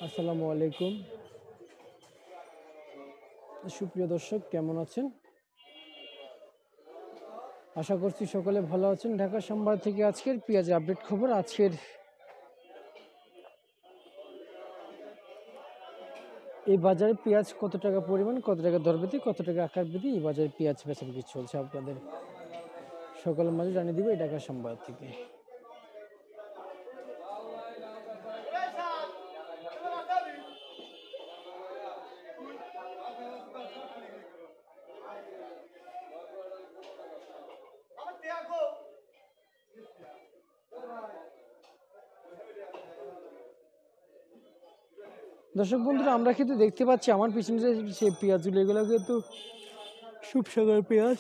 আসসালামু আলাইকুম সুপ্রিয় দর্শক, কেমন আছেন? আশা করছি সকলে ভালো আছেন। ঢাকা সংবাদ থেকে আজকের পেঁয়াজের আপডেট খবর। আজকের এই বাজারে পেঁয়াজ কত টাকা পরিমাণ, কত টাকা দরবৃদ্ধি, কত টাকা আকার বৃদ্ধি, এই বাজারে পেঁয়াজ বেচাবিক্রি চলছে আপনাদের সকলের মাঝে জানিয়ে দিব এই ঢাকা সংবাদ থেকে। দর্শক বন্ধুরা, আমরা কিন্তু দেখতে পাচ্ছি আমার পিছনে যে সে পেঁয়াজগুলো, এগুলো কিন্তু সুপসাগর পেঁয়াজ।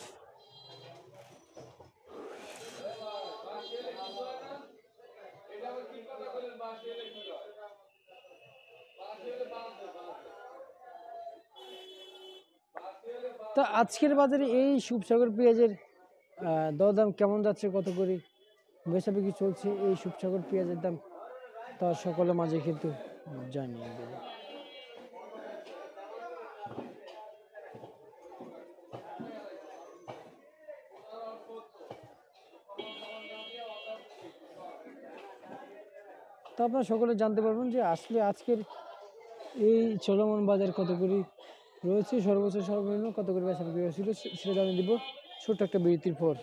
তা আজকের বাজারে এই সুপসাগর পেঁয়াজের দরদাম কেমন যাচ্ছে, কত করে বেচাবিক্রি চলছে এই সুপসাগর পেঁয়াজের দাম, তা সকলের মাঝে কিন্তু জানিয়ে দেব। তো আপনারা সকলে জানতে পারবেন যে আসলে আজকের এই চলমান বাজার কত করে রয়েছে, সর্বোচ্চ সর্বনিম্ন কত করে বেচাবিক্রি হয়েছিল সেটা জানিয়ে দিব ছোট্ট একটা বিরতির পর।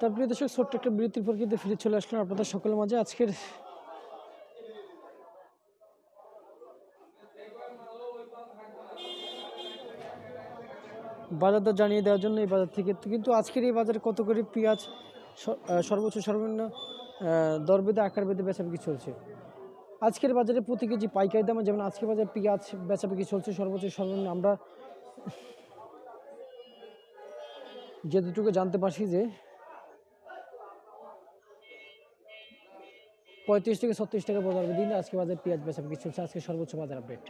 তারপরে দর্শক, ছোট্ট একটা বিরতির পর কিন্তু ফিরে চলে আসলাম আপনাদের সকলের মাঝে। আজকের বাজার দর জানিয়ে দেওয়ার জন্য এই বাজার থেকে কিন্তু আজকের এই বাজারে কত করে পেঁয়াজ সর্বোচ্চ সর্বনিম্ন দরবেদে আকার বেঁধে বেচাবিকি চলছে। আজকের বাজারে প্রতি কেজি পাইকারি দামে যেমন আজকের বাজারে পেঁয়াজ বেচাবিকি চলছে সর্বোচ্চ সর্বনিম্ন আমরা যেটুকু জানতে পারছি যে 35 থেকে 36 টাকা বাজার দিন আজকে বাজারে পেঁয়াজ বেচাবিকি চলছে। আজকে সর্বোচ্চ বাজার আপডেট।